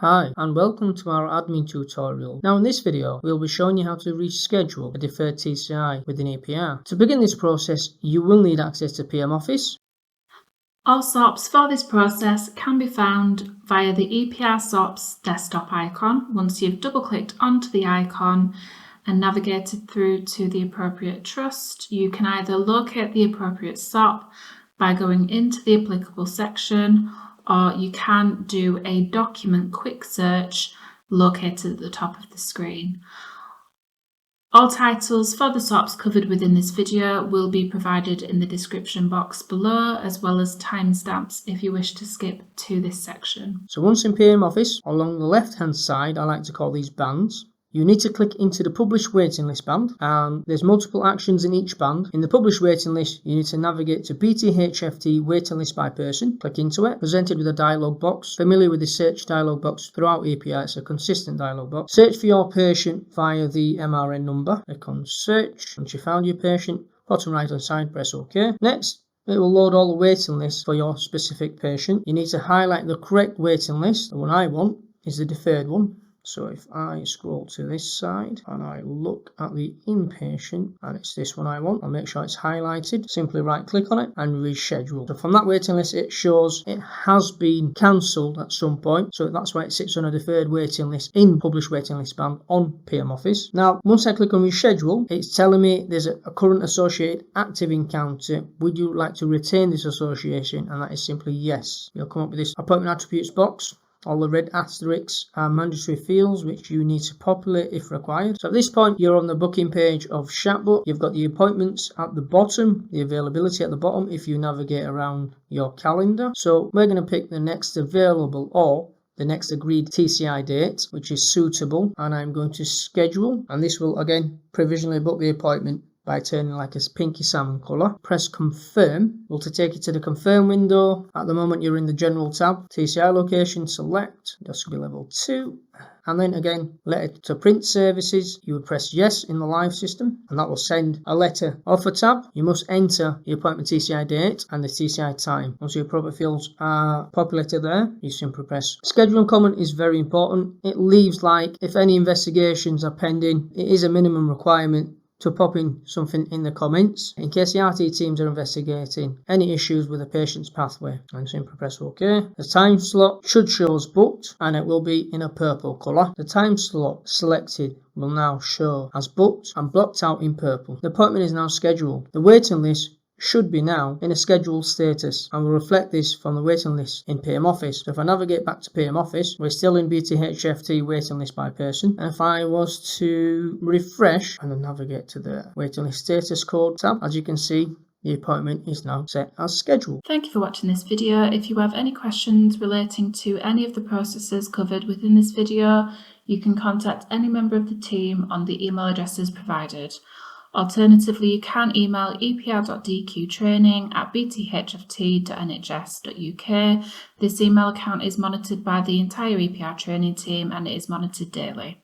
Hi, and welcome to our admin tutorial. Now in this video, we'll be showing you how to reschedule a deferred TCI within EPR. To begin this process, you will need access to PM Office. All SOPs for this process can be found via the EPR SOPs desktop icon. Once you've double-clicked onto the icon and navigated through to the appropriate trust, you can either locate the appropriate SOP by going into the applicable section, or you can do a document quick search located at the top of the screen. All titles for the SOPs covered within this video will be provided in the description box below, as well as timestamps if you wish to skip to this section. So once in PM Office, along the left-hand side, I like to call these bands, you need to click into the Publish Waiting List band, and there's multiple actions in each band. In the Publish Waiting List, you need to navigate to BTHFT Waiting List by Person, click into it, presented with a dialog box. Familiar with the search dialog box throughout EPR, it's a consistent dialog box. Search for your patient via the MRN number, click on Search. Once you found your patient, bottom right hand side, press OK. Next, it will load all the waiting lists for your specific patient. You need to highlight the correct waiting list. The one I want is the deferred one. So if I scroll to this side and I look at the inpatient and it's this one I want, I'll make sure it's highlighted. Simply right click on it and reschedule. So from that waiting list, it shows it has been cancelled at some point. So that's why it sits on a deferred waiting list in Publish Waiting List band on PM Office. Now, once I click on reschedule, it's telling me there's a current associated active encounter. Would you like to retain this association? And that is simply yes. You'll come up with this appointment attributes box. All the red asterisks are mandatory fields which you need to populate if required. So at this point, you're on the booking page of Chatbook. You've got the appointments at the bottom, the availability at the bottom if you navigate around your calendar. So we're going to pick the next available or the next agreed TCI date, which is suitable, and I'm going to schedule, and this will again provisionally book the appointment by turning like a pinky salmon colour. Press confirm. Well, to take you to the confirm window, at the moment you're in the general tab, TCI location, select, endoscopy level 2, and then again, letter to print services, you would press yes in the live system, and that will send a letter off a tab. You must enter the appointment TCI date and the TCI time. Once your appropriate fields are populated there, you simply press schedule and comment is very important. It leaves like if any investigations are pending, it is a minimum requirement to pop in something in the comments in case the RT teams are investigating any issues with a patient's pathway, and simply press OK. The time slot should show as booked and it will be in a purple colour. The time slot selected will now show as booked and blocked out in purple. The appointment is now scheduled. The waiting list should be now in a scheduled status and will reflect this from the waiting list in PM Office. So if I navigate back to PM Office, we're still in BTHFT waiting list by person. And if I was to refresh and then navigate to the waiting list status code tab, as you can see, the appointment is now set as scheduled. Thank you for watching this video. If you have any questions relating to any of the processes covered within this video, you can contact any member of the team on the email addresses provided. Alternatively, you can email epr.dqtraining@bthft.nhs.uk. This email account is monitored by the entire EPR training team and it is monitored daily.